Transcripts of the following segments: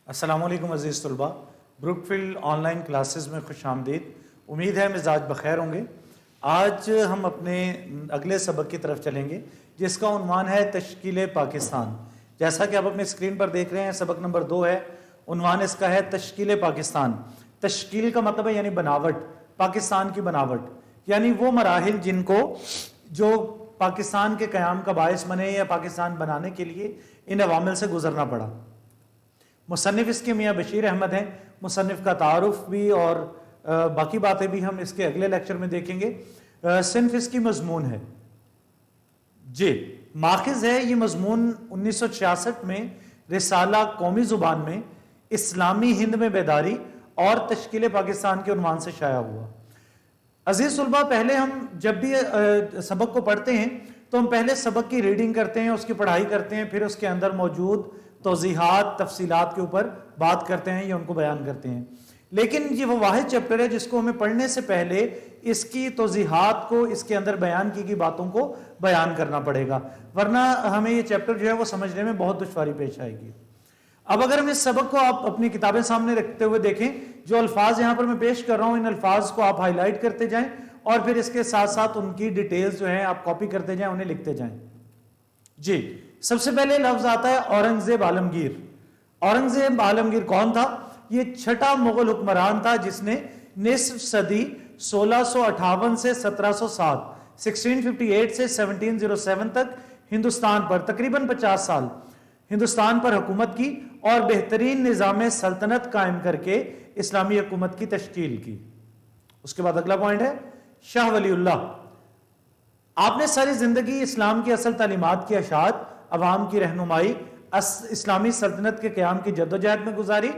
السلام علیکم عزیز طلباء، Brookfield online classes میں خوش آمدید۔ امید ہے مزاج بخیر ہوں گے۔ آج ہم اپنے اگلے سبق کی طرف چلیں گے جس کا عنوان ہے تشکیل پاکستان۔ جیسا کہ آپ اپنے اسکرین پر دیکھ رہے ہیں، سبق نمبر 2 ہے، عنوان اس کا ہے تشکیل پاکستان۔ تشکیل کا مطلب ہے یعنی بناوٹ، پاکستان کی بناوٹ، یعنی وہ مراحل جن کو جو پاکستان کے قیام کا باعث بنے یا پاکستان بنانے کے لیے ان عوامل سے گزرنا پڑا۔ مصنف اس کے میاں بشیر احمد ہیں۔ مصنف کا تعارف بھی اور باقی باتیں بھی ہم اس کے اگلے لیکچر میں دیکھیں گے۔ صنف اس کی مضمون ہے جی ماخذ ہے یہ مضمون 1966 میں رسالہ قومی زبان میں اسلامی ہند میں بیداری اور تشکیل پاکستان کے عنوان سے شائع ہوا۔ عزیز طلباء، پہلے ہم جب بھی سبق کو پڑھتے ہیں تو ہم پہلے سبق کی ریڈنگ کرتے ہیں، اس کی پڑھائی کرتے ہیں، پھر اس کے اندر موجود توضیحات، تفصیلات کے اوپر بات کرتے ہیں یا ان کو بیان کرتے ہیں۔ لیکن یہ وہ واحد چیپٹر ہے جس کو ہمیں پڑھنے سے پہلے اس کی توضیحات کو، اس کے اندر بیان کی گئی باتوں کو بیان کرنا پڑے گا، ورنہ ہمیں یہ چیپٹر جو ہے وہ سمجھنے میں بہت دشواری پیش آئے گی۔ اب اگر ہم اس سبق کو آپ اپنی کتابیں سامنے رکھتے ہوئے دیکھیں، جو الفاظ یہاں پر میں پیش کر رہا ہوں ان الفاظ کو آپ ہائی لائٹ کرتے جائیں اور پھر اس کے ساتھ ساتھ ان کی ڈیٹیلز جو ہیں آپ کاپی کرتے جائیں، انہیں لکھتے جائیں۔ جی سب سے پہلے لفظ آتا ہے اورنگزیب عالمگیر۔ اورنگزیب عالمگیر کون تھا؟ یہ چھٹا مغل حکمران تھا جس نے نصف صدی 1658 سے 1707 1658 سے 1707 تک ہندوستان پر تقریباً 50 سال ہندوستان پر حکومت کی اور بہترین نظام سلطنت قائم کر کے اسلامی حکومت کی تشکیل کی۔ اس کے بعد اگلا پوائنٹ ہے شاہ ولی اللہ۔ آپ نے ساری زندگی اسلام کی اصل تعلیمات کی اشاعت، عوام کی رہنمائی، اسلامی سلطنت کے قیام کی جدوجہد میں گزاری،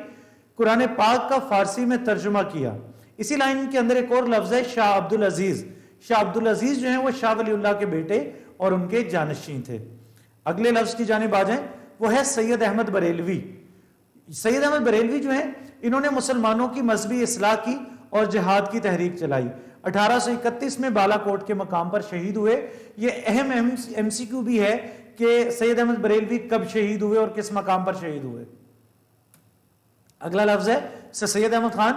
قرآن پاک کا فارسی میں ترجمہ کیا۔ اسی لائن کے اندر ایک اور لفظ ہے شاہ عبدالعزیز۔ شاہ عبدالعزیز جو ہیں وہ شاہ ولی اللہ کے بیٹے اور ان کے جانشین تھے۔ اگلے لفظ کی جانب آ جائیں، وہ ہے سید احمد بریلوی۔ سید احمد بریلوی جو ہیں انہوں نے مسلمانوں کی مذہبی اصلاح کی اور جہاد کی تحریک چلائی۔ 1831 میں بالا کوٹ کے مقام پر شہید ہوئے۔ یہ اہم ایم سی کیو بھی ہے کہ سید احمد بریلوی کب شہید ہوئے اور کس مقام پر شہید ہوئے۔ اگلا لفظ ہے سر سید احمد خان۔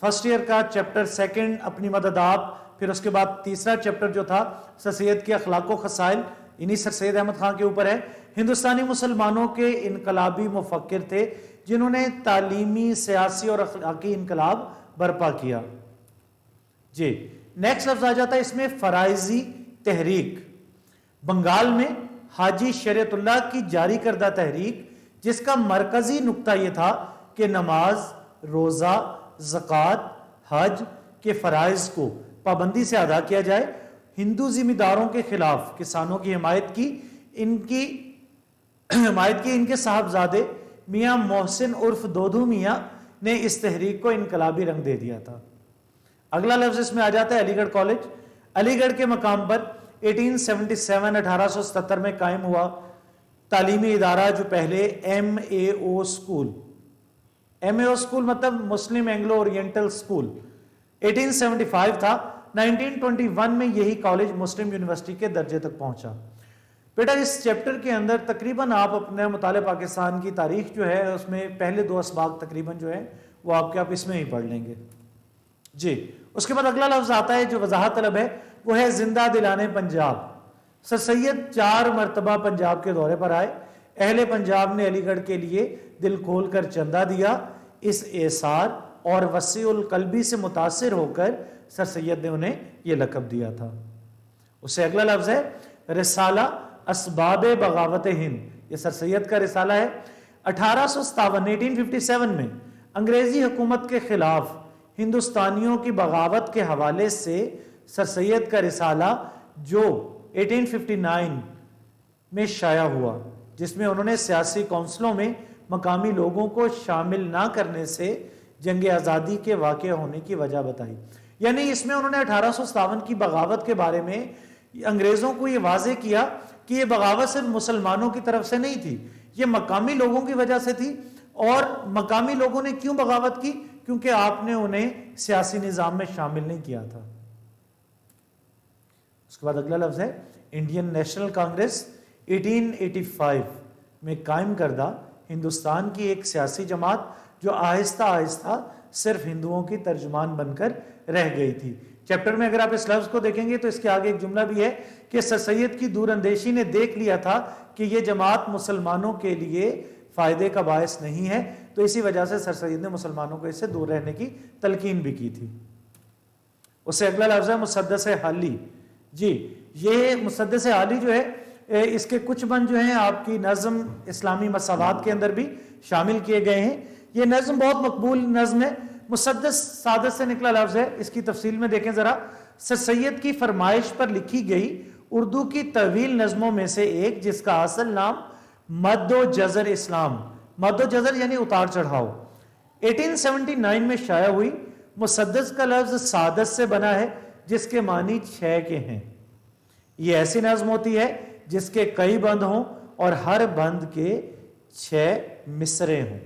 فرسٹ ایئر کا چیپٹر 2 اپنی مدد آپ، پھر اس کے بعد تیسرا چیپٹر جو تھا سر سید کے اخلاق و خصائل، انہی سر سید احمد خان کے اوپر ہے۔ ہندوستانی مسلمانوں کے انقلابی مفکر تھے جنہوں نے تعلیمی، سیاسی اور اخلاقی انقلاب برپا کیا۔ جی نیکسٹ لفظ آ جاتا ہے اس میں فرائضی تحریک۔ بنگال میں حاجی شریعت اللہ کی جاری کردہ تحریک جس کا مرکزی نقطہ یہ تھا کہ نماز، روزہ، زکوٰۃ، حج کے فرائض کو پابندی سے ادا کیا جائے، ہندو ذمہ داروں کے خلاف کسانوں کی حمایت کی، ان کے صاحبزادے میاں محسن عرف دودھو میاں نے اس تحریک کو انقلابی رنگ دے دیا تھا۔ اگلا لفظ اس میں آ جاتا ہے علی گڑھ کالج۔ علی گڑھ کے مقام پر 1877 میں قائم ہوا تعلیمی ادارہ جو پہلے MAO اسکول، MAO اسکول مطلب مسلم اینگلو اورینٹل اسکول، 1875 تھا۔ 1921 میں یہی کالج مسلم یونیورسٹی کے درجے تک پہنچا۔ بیٹا اس چیپٹر کے اندر تقریباً آپ اپنے مطالعہ پاکستان کی تاریخ جو ہے اس میں پہلے 2 اسباق تقریباً جو ہے وہ آپ اس میں ہی پڑھ لیں گے۔ جی اس کے بعد اگلا لفظ آتا ہے جو وضاحت طلب ہے، وہ ہے زندہ دلانے پنجاب۔ سر سید 4 مرتبہ پنجاب کے دورے پر آئے۔ اہل پنجاب نے علی گڑھ کے لیے دل کھول کر چندہ دیا۔ اس ایثار اور وسیع القلبی سے متاثر ہو کر سر سید نے انہیں یہ لقب دیا تھا۔ اس سے اگلا لفظ ہے رسالہ اسباب بغاوت ہند۔ یہ سر سید کا رسالہ ہے۔ 1857 میں انگریزی حکومت کے خلاف ہندوستانیوں کی بغاوت کے حوالے سے سر سید کا رسالہ جو 1859 میں شائع ہوا، جس میں انہوں نے سیاسی کونسلوں میں مقامی لوگوں کو شامل نہ کرنے سے جنگ آزادی کے واقع ہونے کی وجہ بتائی۔ یعنی اس میں انہوں نے 1857 کی بغاوت کے بارے میں انگریزوں کو یہ واضح کیا کہ یہ بغاوت صرف مسلمانوں کی طرف سے نہیں تھی، یہ مقامی لوگوں کی وجہ سے تھی۔ اور مقامی لوگوں نے کیوں بغاوت کی؟ کیونکہ آپ نے انہیں سیاسی نظام میں شامل نہیں کیا تھا۔ اس کے بعد اگلا لفظ ہے انڈین نیشنل کانگریس۔ 1885 میں قائم کردہ ہندوستان کی ایک سیاسی جماعت جو آہستہ آہستہ صرف ہندوؤں کی ترجمان بن کر رہ گئی تھی۔ چیپٹر میں اگر آپ اس لفظ کو دیکھیں گے تو اس کے آگے ایک جملہ بھی ہے کہ سر سید کی دور اندیشی نے دیکھ لیا تھا کہ یہ جماعت مسلمانوں کے لیے فائدے کا باعث نہیں ہے، تو اسی وجہ سے سر سید نے مسلمانوں کو اس سے دور رہنے کی تلقین بھی کی تھی۔ اس سے اگلا لفظ ہے مسدس حالی۔ جی یہ مسدس حالی جو ہے اس کے کچھ بند جو ہیں آپ کی نظم اسلامی مساوات کے اندر بھی شامل کیے گئے ہیں۔ یہ نظم بہت مقبول نظم ہے، مسدس سادس سے نکلا لفظ ہے۔ اس کی تفصیل میں دیکھیں ذرا، سر سید کی فرمائش پر لکھی گئی اردو کی طویل نظموں میں سے ایک، جس کا اصل نام مد و جزر اسلام، مد و جزر یعنی اتار چڑھاؤ، 1879 میں شائع ہوئی۔ مسدس کا لفظ سادس سے بنا ہے جس کے معنی 6 کے ہیں۔ یہ ایسی نظم ہوتی ہے جس کے کئی بند ہوں اور ہر بند کے 6 مصرے ہوں،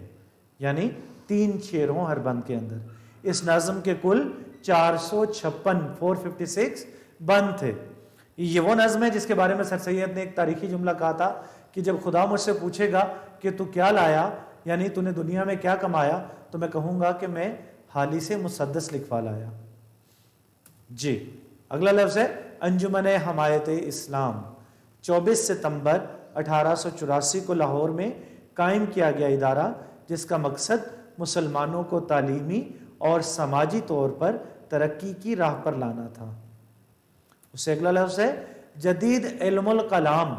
یعنی 3 شعر ہوں ہر بند کے اندر۔ اس نظم کے کل 456 بند تھے۔ یہ وہ نظم ہے جس کے بارے میں سر سید نے ایک تاریخی جملہ کہا تھا کہ جب خدا مجھ سے پوچھے گا کہ تو کیا لایا، یعنی تو نے دنیا میں کیا کمایا، تو میں کہوں گا کہ میں حالی سے مسدس لکھوا لایا۔ جی اگلا لفظ ہے انجمن حمایت اسلام۔ 24 ستمبر 1884 کو لاہور میں قائم کیا گیا ادارہ جس کا مقصد مسلمانوں کو تعلیمی اور سماجی طور پر ترقی کی راہ پر لانا تھا۔ اس سے اگلا لفظ ہے جدید علم الکلام۔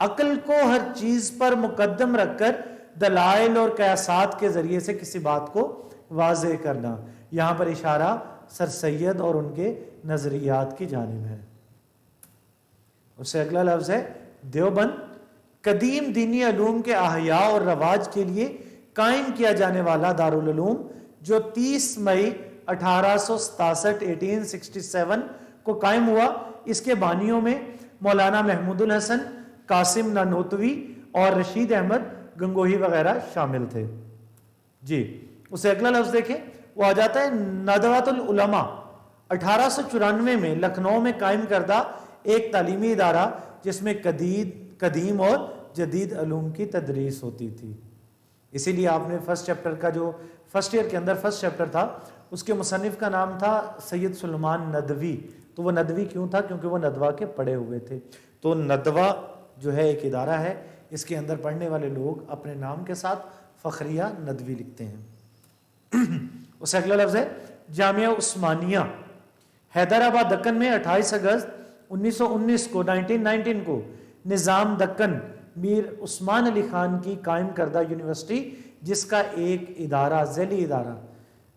عقل کو ہر چیز پر مقدم رکھ کر دلائل اور قیاسات کے ذریعے سے کسی بات کو واضح کرنا۔ یہاں پر اشارہ سر سید اور ان کے نظریات کی جانب ہے۔ اس سے اگلا لفظ ہے دیوبند۔ قدیم دینی علوم کے احیاء اور رواج کے لیے قائم کیا جانے والا دارالعلوم جو 30 مئی 1867 کو قائم ہوا، اس کے بانیوں میں مولانا محمود الحسن، قاسم نانوتوی اور رشید احمد گنگوہی وغیرہ شامل تھے۔ جی اسے اگلا لفظ دیکھیں، وہ آ جاتا ہے ندوۃ العلماء۔ 1894 میں لکھنؤ میں قائم کردہ ایک تعلیمی ادارہ جس میں قدیم اور جدید علوم کی تدریس ہوتی تھی۔ اسی لیے آپ نے فرسٹ چیپٹر کا جو فرسٹ ایئر کے اندر فرسٹ چیپٹر تھا اس کے مصنف کا نام تھا سید سلیمان ندوی۔ تو وہ ندوی کیوں تھا؟ کیونکہ وہ ندوہ کے پڑھے ہوئے تھے۔ تو ندوہ جو ہے ایک ادارہ ہے، اس کے اندر پڑھنے والے لوگ اپنے نام کے ساتھ فخریہ ندوی لکھتے ہیں۔ اس سے اگلا لفظ ہے جامعہ عثمانیہ۔ حیدرآباد دکن میں 28 اگست 1919 کو 1919 کو نظام دکن میر عثمان علی خان کی قائم کردہ یونیورسٹی، جس کا ایک ادارہ ذیلی ادارہ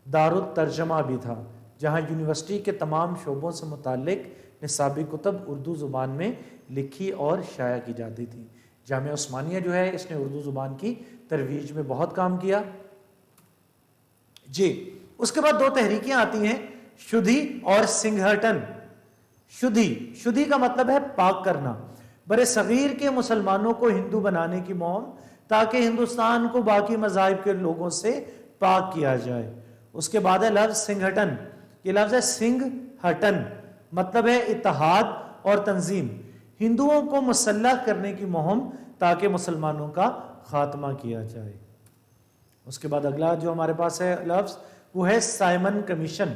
دارالترجمہ بھی تھا، جہاں یونیورسٹی کے تمام شعبوں سے متعلق نصابی کتب اردو زبان میں لکھی اور شائع کی جاتی تھی۔ جامعہ عثمانیہ جو ہے اس نے اردو زبان کی ترویج میں بہت کام کیا۔ جی اس کے بعد 2 تحریکیں آتی ہیں، شدھی اور سنگھٹن۔ شدھی کا مطلب ہے پاک کرنا، برے صغیر کے مسلمانوں کو ہندو بنانے کی مہم تاکہ ہندوستان کو باقی مذاہب کے لوگوں سے پاک کیا جائے۔ اس کے بعد ہے لفظ سنگھٹن۔ یہ لفظ ہے سنگھ ہٹن، مطلب ہے اتحاد اور تنظیم، ہندوؤں کو مسلح کرنے کی مہم تاکہ مسلمانوں کا خاتمہ کیا جائے۔ اس کے بعد اگلا جو ہمارے پاس ہے لفظ وہ ہے سائمن کمیشن۔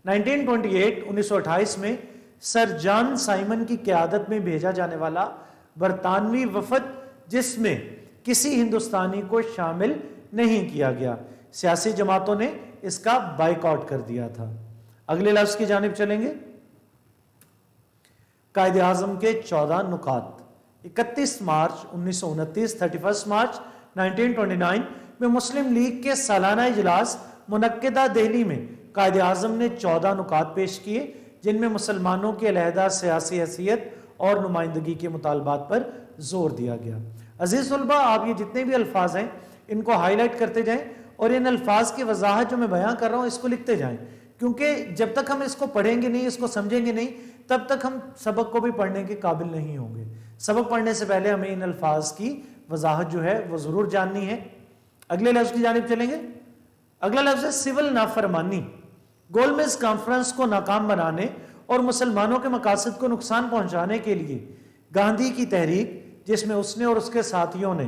1928 میں سر جان سائمن کی قیادت میں بھیجا جانے والا برطانوی وفد، جس میں کسی ہندوستانی کو شامل نہیں کیا گیا، سیاسی جماعتوں نے اس کا بائیکاٹ کر دیا تھا۔ اگلے لفظ کی جانب چلیں گے، قائد اعظم کے 14 نکات۔ 31 مارچ 1929 31 مارچ 1929 میں مسلم لیگ کے سالانہ اجلاس منعقدہ دہلی میں قائد اعظم نے 14 نکات پیش کیے، جن میں مسلمانوں کی علیحدہ سیاسی حیثیت اور نمائندگی کے مطالبات پر زور دیا گیا۔ عزیز طلبہ، آپ یہ جتنے بھی الفاظ ہیں ان کو ہائی لائٹ کرتے جائیں اور ان الفاظ کی وضاحت جو میں بیان کر رہا ہوں اس کو لکھتے جائیں، کیونکہ جب تک ہم اس کو پڑھیں گے نہیں، اس کو سمجھیں گے نہیں، تب تک ہم سبق کو بھی پڑھنے کے قابل نہیں ہوں گے۔ سبق پڑھنے سے پہلے ہمیں ان الفاظ کی وضاحت جو ہے وہ ضرور جاننی ہے۔ اگلے لفظ کی جانب چلیں گے، اگلا لفظ ہے سول نافرمانی۔ گولمیز کانفرنس کو ناکام بنانے اور مسلمانوں کے مقاصد کو نقصان پہنچانے کے لیے گاندھی کی تحریک، جس میں اس نے اور اس کے ساتھیوں نے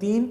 3